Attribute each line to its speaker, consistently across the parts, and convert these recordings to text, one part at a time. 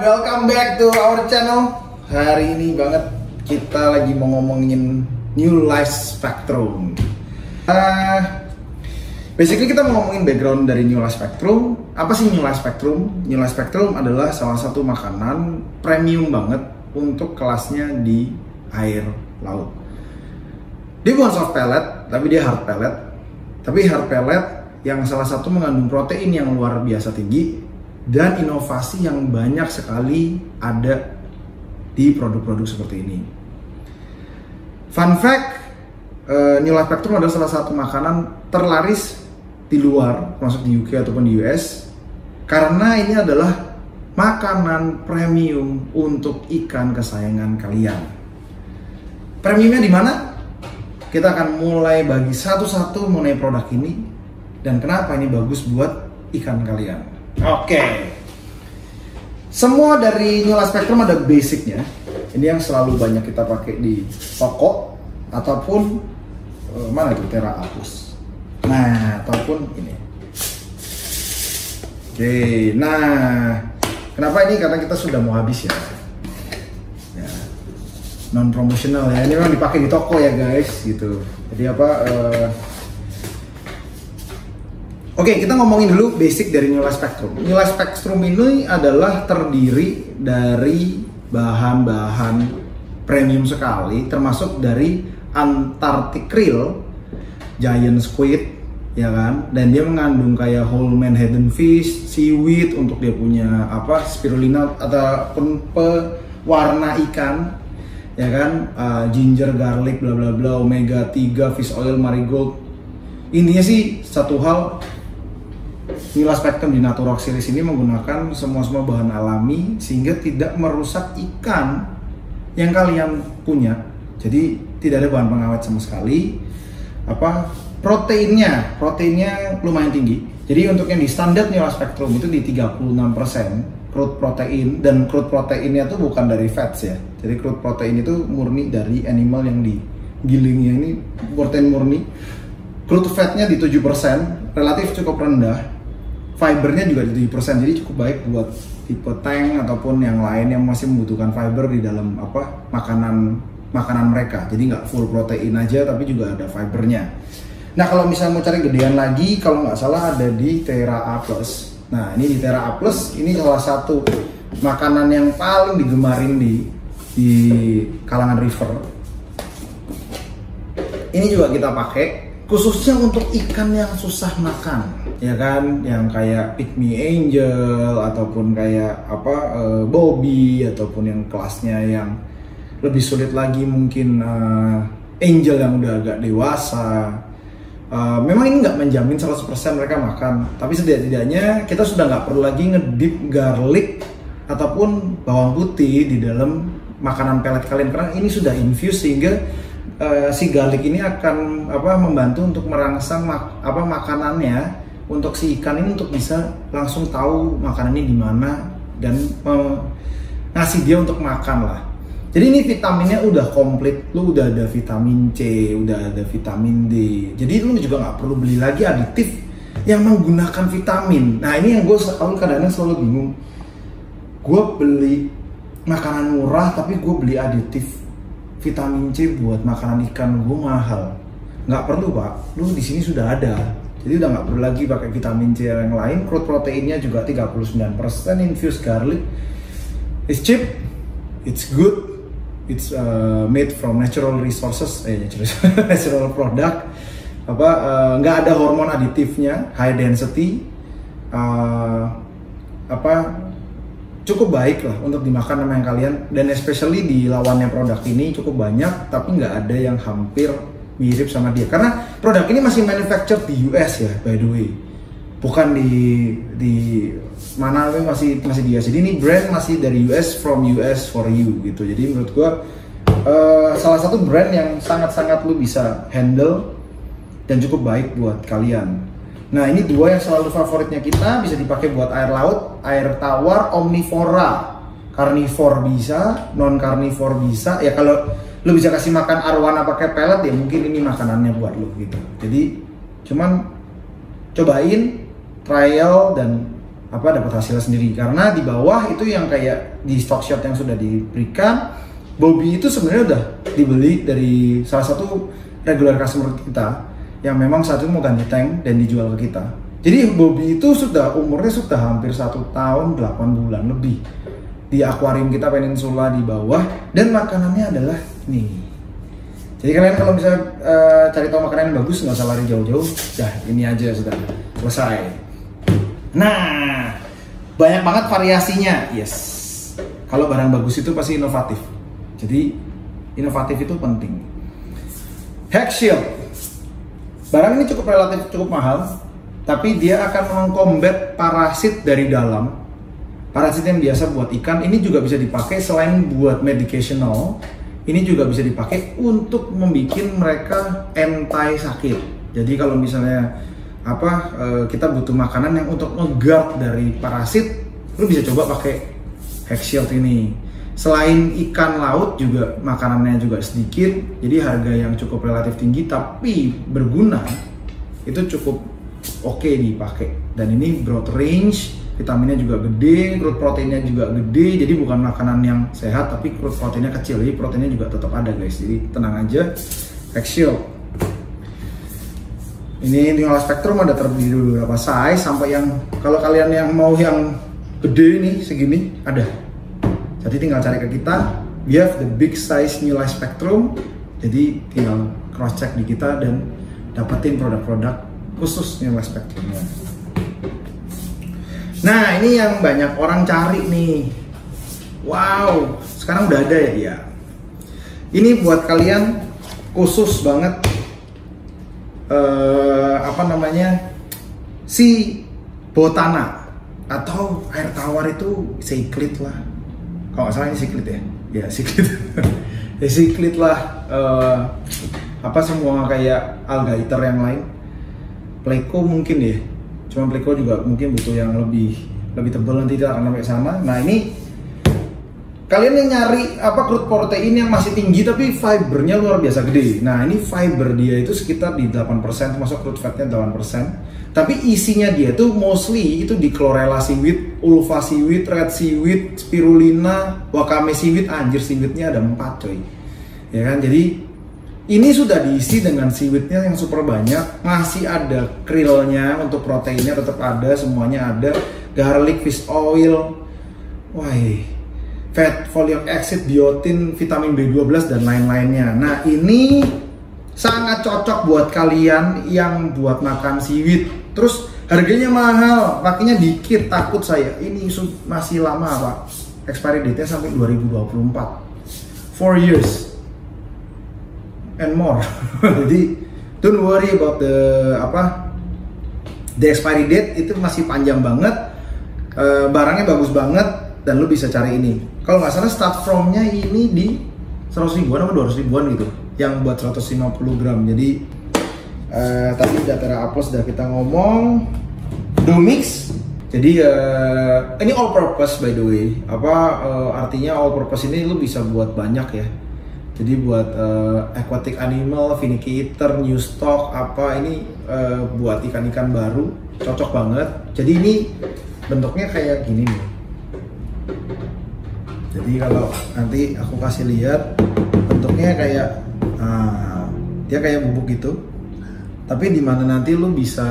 Speaker 1: welcome back to our channel. Hari ini banget kita lagi mau ngomongin New Life Spectrum. Basically kita mau ngomongin background dari New Life Spectrum. Apa sih New Life Spectrum? New Life Spectrum adalah salah satu makanan premium banget untuk kelasnya di air laut. Dia bukan soft pellet, tapi dia hard pellet. Tapi hard pellet yang salah satu mengandung protein yang luar biasa tinggi dan inovasi yang banyak sekali ada di produk-produk seperti ini. Fun fact, New Life Spectrum adalah salah satu makanan terlaris di luar, termasuk di UK ataupun di US, karena ini adalah makanan premium untuk ikan kesayangan kalian. Premiumnya di mana? Kita akan mulai bagi satu-satu mengenai produk ini dan kenapa ini bagus buat ikan kalian. Oke. Semua dari New Life Spectrum ada basicnya. Ini yang selalu banyak kita pakai di toko ataupun mana itu Terra Plus. Nah, ataupun ini. Oke, nah kenapa ini? Karena kita sudah mau habis ya. Non promotional ya. Ini memang dipakai di toko ya guys, gitu. Jadi apa? Oke, kita ngomongin dulu basic dari New Life Spectrum. New Life Spectrum ini adalah terdiri dari bahan-bahan premium sekali, termasuk dari Antarctic krill, giant squid, ya kan? Dan dia mengandung kayak whole menhaden fish, seaweed untuk dia punya apa spirulina ataupun pewarna ikan, ya kan? Ginger, garlic, bla bla bla, omega 3, fish oil, marigold. Intinya sih satu hal, New Life Spectrum di Naturox series ini menggunakan semua bahan alami sehingga tidak merusak ikan yang kalian punya. Jadi tidak ada bahan pengawet sama sekali. Proteinnya lumayan tinggi. Jadi untuk yang di standar New Life Spectrum itu di 36% crude protein, dan crude proteinnya itu bukan dari fats ya. Jadi crude protein itu murni dari animal yang digilingnya, ini protein murni. Crude fatnya di 7%, relatif cukup rendah. Fibernya juga di 7%, jadi cukup baik buat tipe tank ataupun yang lain yang masih membutuhkan fiber di dalam makanan mereka. Jadi nggak full protein aja, tapi juga ada fibernya. Nah kalau misalnya mau cari gedean lagi, kalau nggak salah ada di Terra A+. Nah ini di Terra A+, ini salah satu makanan yang paling digemarin di kalangan river. Ini juga kita pakai khususnya untuk ikan yang susah makan, ya kan, yang kayak pygmy angel ataupun kayak bobby, ataupun yang kelasnya yang lebih sulit lagi mungkin angel yang udah agak dewasa. Memang ini nggak menjamin 100% mereka makan, tapi setidaknya kita sudah nggak perlu lagi ngedip garlic ataupun bawang putih di dalam makanan pelet kalian, karena ini sudah infused sehingga si garlic ini akan membantu untuk merangsang makanannya untuk si ikan ini untuk bisa langsung tahu makanannya di mana dan ngasih dia untuk makan lah. Jadi ini vitaminnya udah komplit, lu udah ada vitamin C, udah ada vitamin D. Jadi lu juga nggak perlu beli lagi aditif yang menggunakan vitamin. Nah ini yang gue kadang-kadang selalu bingung. Gue beli makanan murah tapi gue beli aditif vitamin C buat makanan ikan gue mahal. Nggak perlu pak, lu di sini sudah ada. Jadi udah nggak perlu lagi pakai vitamin C yang lain. Crude proteinnya juga 39%, infused garlic. It's cheap, it's good, it's made from natural resources, natural product. Nggak ada hormon aditifnya, high density. Cukup baik lah untuk dimakan sama yang kalian, dan especially di lawannya produk ini cukup banyak tapi nggak ada yang hampir mirip sama dia, karena produk ini masih manufactured di US ya, by the way, bukan di mana, masih di US. Jadi ini brand masih dari US, from US for you gitu. Jadi menurut gua salah satu brand yang sangat-sangat lu bisa handle dan cukup baik buat kalian. Nah ini dua yang selalu favoritnya kita, bisa dipakai buat air laut, air tawar, omnivora, karnivor bisa, non karnivor bisa. Ya kalau lu bisa kasih makan arwana pakai pellet ya mungkin ini makanannya buat lu gitu. Jadi cuman cobain, trial, dan dapat hasilnya sendiri. Karena di bawah itu yang kayak di stock shot yang sudah diberikan, Bobby itu sebenarnya udah dibeli dari salah satu regular customer kita yang memang saat itu mau ganti tank dan dijual ke kita. Jadi Bobby itu umurnya sudah hampir 1 tahun 8 bulan lebih di akuarium kita Peninsula di bawah, dan makanannya adalah nih. Jadi kalian kalau misalnya cari tahu makanan yang bagus, nggak usah lari jauh-jauh, dah ini aja sudah selesai. Nah, banyak banget variasinya, yes. Kalau barang bagus itu pasti inovatif. Jadi inovatif itu penting. Hex Shield, barang ini relatif cukup mahal, tapi dia akan mengcombat parasit dari dalam. Parasit yang biasa buat ikan, ini juga bisa dipakai selain buat medicational. Ini juga bisa dipakai untuk membuat mereka anti sakit. Jadi kalau misalnya kita butuh makanan yang untuk nge-guard dari parasit, lu bisa coba pakai Hex Shield ini. Selain ikan laut juga makanannya juga sedikit, jadi harga yang cukup relatif tinggi tapi berguna, itu cukup oke dipakai. Dan ini broad range, vitaminnya juga gede, crude proteinnya juga gede, jadi bukan makanan yang sehat tapi crude proteinnya kecil, jadi proteinnya juga tetap ada guys, jadi tenang aja. Hex Shield ini tinggal spektrum, ada terdiri beberapa size sampai yang kalau kalian yang mau yang gede nih segini ada, jadi tinggal cari ke kita. We have the big size New Life Spectrum, jadi tinggal cross check di kita dan dapetin produk-produk khusus New Life Spectrumnya. Nah, ini yang banyak orang cari nih. Wow, sekarang udah ada ya dia. Ini buat kalian khusus banget. Si Botana atau air tawar itu Cichlid lah. Kalau nggak salah ini Cichlid ya. Ya Cichlid. Ya Cichlid lah. Semua kayak algator yang lain. Pleco mungkin ya. Cuma Pleco juga mungkin butuh yang lebih tebal, nanti tidak akan sampai sana. Nah ini kalian yang nyari crude protein yang masih tinggi tapi fibernya luar biasa gede. Nah ini fiber dia itu sekitar di 8%, termasuk crude fatnya 8%. Tapi isinya dia tuh mostly itu di chlorella seaweed, ulva seaweed, red seaweed, spirulina, wakame seaweed. Anjir, seaweednya ada 4 coy. Ya kan, jadi ini sudah diisi dengan seaweednya yang super banyak. Masih ada krillnya untuk proteinnya tetap ada, semuanya ada. Garlic, fish oil, fat, folic acid, biotin, vitamin B12 dan lain-lainnya. Nah ini sangat cocok buat kalian yang buat makan seaweed. Terus harganya mahal, pakainya dikit, takut saya. Ini masih lama pak, expiry date-nya sampai 2024, 4 years and more. Jadi don't worry about the expiry date, itu masih panjang banget. Barangnya bagus banget dan lu bisa cari ini. Kalau nggak salah start from-nya ini di 100 ribuan atau 200 ribuan gitu, yang buat 150 gram. Jadi tadi Datera Apple sudah kita ngomong. Domix, jadi ini all purpose by the way. Artinya all purpose ini lu bisa buat banyak ya. Jadi buat aquatic animal, finicky eater, new stock, ini buat ikan-ikan baru cocok banget. Jadi ini bentuknya kayak gini nih. Jadi kalau nanti aku kasih lihat bentuknya kayak dia kayak bubuk gitu. Tapi di mana nanti lu bisa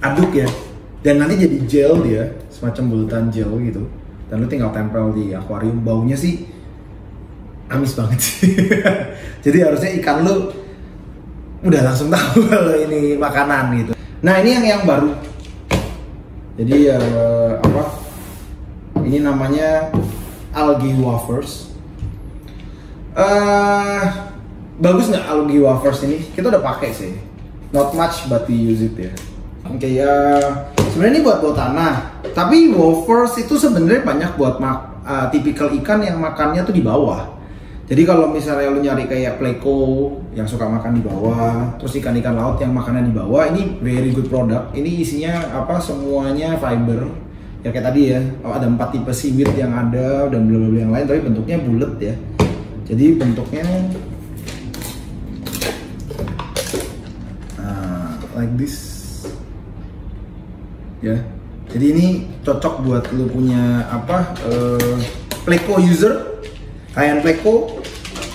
Speaker 1: aduk ya. Dan nanti jadi gel dia, semacam bulatan gel gitu. Dan lu tinggal tempel di akuarium. Baunya sih amis banget sih. Jadi harusnya ikan lu udah langsung tahu kalau ini makanan gitu. Nah ini yang baru. Jadi ini namanya algae wafers. Bagus nggak algae wafers ini? Kita udah pakai sih. Not much but we use it ya. Sebenarnya ini buat Botana. Tapi wafers itu sebenarnya banyak buat tipikal ikan yang makannya tuh di bawah. Jadi kalau misalnya lu nyari kayak Pleco yang suka makan di bawah, terus ikan-ikan laut yang makannya di bawah, ini very good product. Ini isinya semuanya fiber. Ya kayak tadi ya, ada 4 tipe seaweed yang ada dan bla-bla yang lain, tapi bentuknya bulat ya. Jadi bentuknya like this. Ya, jadi ini cocok buat lu punya apa Pleco user, high-end Pleco,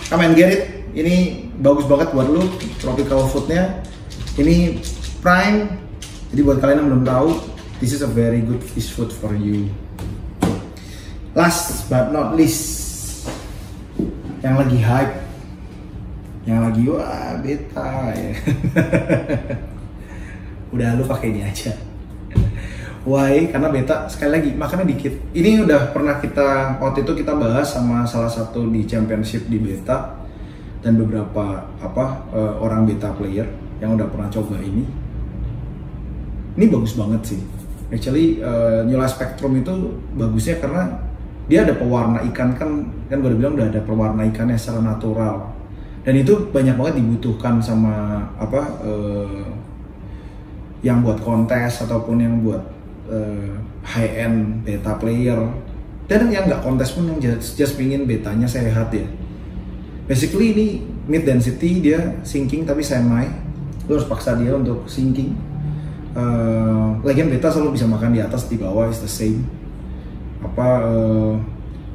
Speaker 1: come and get it. Ini bagus banget buat lu, tropical foodnya. Ini prime, jadi buat kalian yang belum tahu, this is a very good fish food for you. Last but not least, yang lagi hype, yang lagi wah beta ya. Udah lu pakai ini aja. Why? Karena beta sekali lagi makannya dikit. Ini udah pernah kita waktu itu kita bahas sama salah satu di championship di beta dan beberapa orang beta player yang udah pernah coba ini. Ini bagus banget sih. Actually New Life Spectrum itu bagusnya karena dia ada pewarna ikan kan gue udah bilang udah ada pewarna ikannya secara natural. Dan itu banyak banget dibutuhkan sama yang buat kontes ataupun yang buat high end beta player dan yang nggak kontes pun yang just pingin betanya sehat ya. Basically ini mid density, dia sinking tapi semi, lu harus paksa dia untuk sinking. Lagian beta selalu bisa makan di atas, di bawah is the same.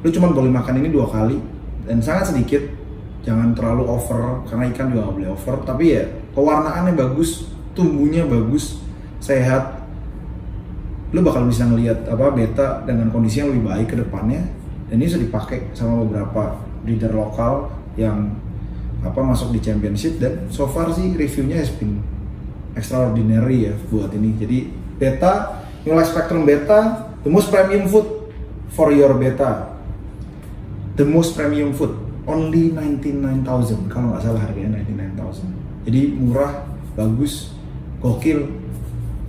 Speaker 1: Lu cuma boleh makan ini 2 kali dan sangat sedikit, jangan terlalu over karena ikan juga nggak boleh over. Tapi ya pewarnaannya bagus, tumbuhnya bagus, sehat. Lu bakal bisa ngelihat beta dengan kondisi yang lebih baik ke depannya, dan ini sudah dipakai sama beberapa breeder lokal yang masuk di championship, dan so far sih reviewnya has been extraordinary ya buat ini. Jadi beta, New Life Spectrum beta, the most premium food for your beta, the most premium food, only 99,000 kalau nggak salah harganya 99,000. Jadi murah, bagus, gokil.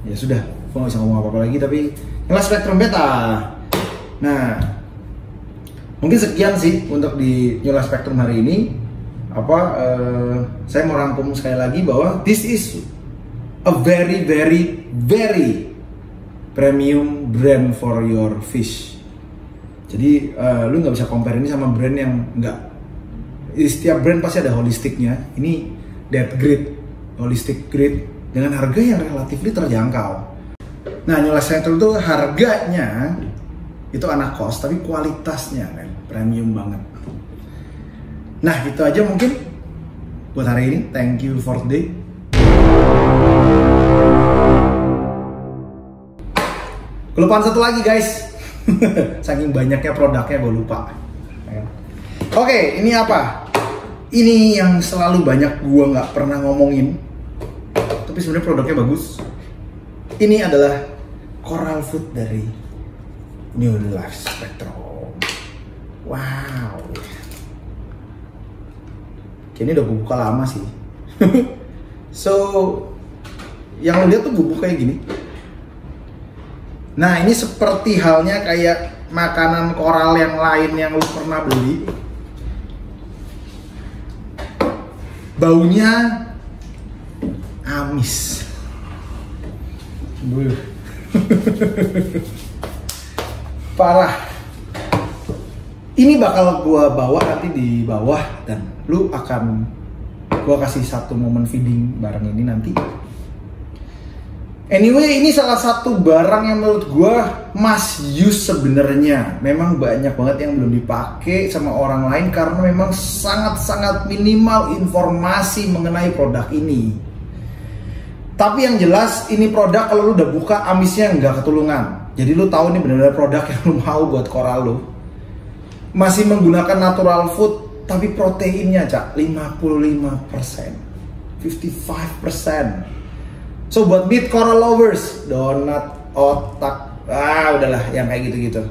Speaker 1: Ya sudah, gue gak bisa ngomong apa-apa lagi, tapi New Life Spectrum beta. Nah, mungkin sekian sih untuk di New Life Spectrum hari ini. Saya mau rangkum sekali lagi bahwa this is a very very very premium brand for your fish. Jadi lu nggak bisa compare ini sama brand yang nggak. Setiap brand pasti ada holistiknya. Ini that grade, holistic grade dengan harga yang relatif terjangkau. Nah, New Life Spectrum itu harganya itu anak kos, tapi kualitasnya men premium banget. Nah, itu aja mungkin buat hari ini. Thank you for today. Kelupaan satu lagi guys. Saking banyaknya produknya gue lupa. Oke, ini apa? Ini yang selalu banyak gue nggak pernah ngomongin, tapi sebenarnya produknya bagus. Ini adalah coral food dari New Life Spectrum. Wow. Ini udah bubuk lama sih. So, yang lo lihat tuh bubuk kayak gini. Nah, ini seperti halnya kayak makanan koral yang lain yang lo pernah beli. Baunya amis. Parah. Ini bakal gua bawa nanti di bawah, dan lu akan gua kasih satu momen feeding bareng ini nanti. Anyway, ini salah satu barang yang menurut gua must use sebenarnya. Memang banyak banget yang belum dipakai sama orang lain karena memang sangat-sangat minimal informasi mengenai produk ini. Tapi yang jelas ini produk kalau lu udah buka amisnya nggak ketulungan. Jadi lu tahu ini benar-benar produk yang lu mau buat koral lu. Masih menggunakan natural food, tapi proteinnya cak 55%, 55%. So buat meat coral lovers, donat, otak, udahlah yang kayak gitu-gitu.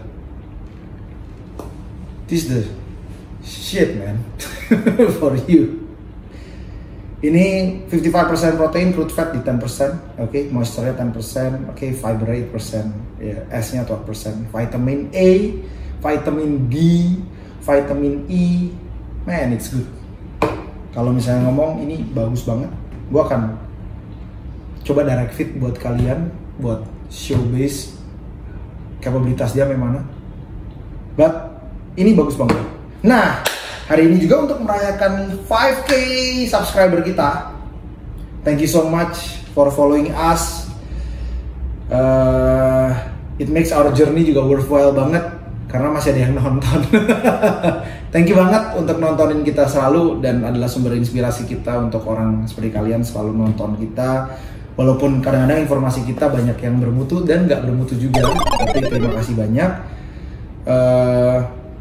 Speaker 1: This is the shit man for you. Ini 55% protein, crude fat di 10%, oke, moisture 10%, oke, fiber 8%, ya, S-nya 12%, vitamin A, vitamin D, vitamin E, man it's good. Kalau misalnya ngomong ini bagus banget, gua akan coba direct fit buat kalian, buat show base kapabilitas dia memang mana. But ini bagus banget. Nah, hari ini juga untuk merayakan 5K subscriber kita, Thank you so much for following us. It makes our journey juga worthwhile banget karena masih ada yang nonton. Thank you banget untuk nontonin kita selalu dan adalah sumber inspirasi kita untuk orang seperti kalian selalu nonton kita. Walaupun kadang-kadang informasi kita banyak yang bermutu dan nggak bermutu juga, tapi terima kasih banyak.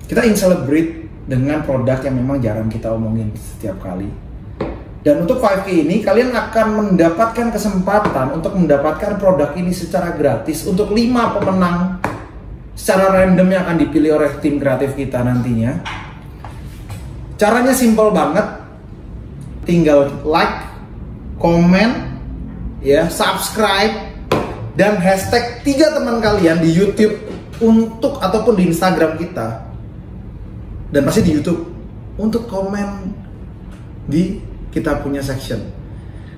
Speaker 1: Kita ingin celebrate dengan produk yang memang jarang kita omongin setiap kali. Dan untuk 5K ini kalian akan mendapatkan kesempatan untuk mendapatkan produk ini secara gratis untuk 5 pemenang secara random yang akan dipilih oleh tim kreatif kita nantinya. Caranya simple banget, tinggal like, komen, ya, subscribe, dan hashtag 3 teman kalian di YouTube untuk ataupun di Instagram kita, dan pasti di YouTube untuk komen di kita punya section.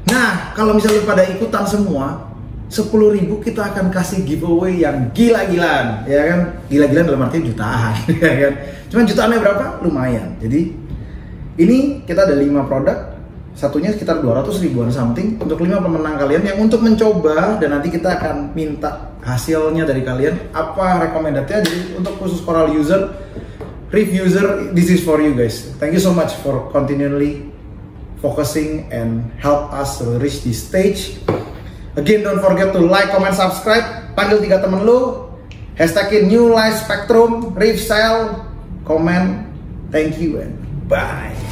Speaker 1: Nah, kalau misalnya pada ikutan semua 10.000 kita akan kasih giveaway yang gila-gilaan, ya kan? Gila-gilaan dalam arti jutaan, ya kan? Cuman jutaannya berapa? Lumayan. Jadi ini kita ada 5 produk, satunya sekitar 200 ribuan something untuk 5 pemenang kalian yang untuk mencoba, dan nanti kita akan minta hasilnya dari kalian apa rekomendasinya. Jadi untuk khusus Coral user, Reef user, this is for you guys. Thank you so much for continually focusing and help us to reach this stage. Again, don't forget to like, comment, subscribe. Panggil 3 temen lu, hashtagin New Life Spectrum, Reef Style, comment. Thank you and bye.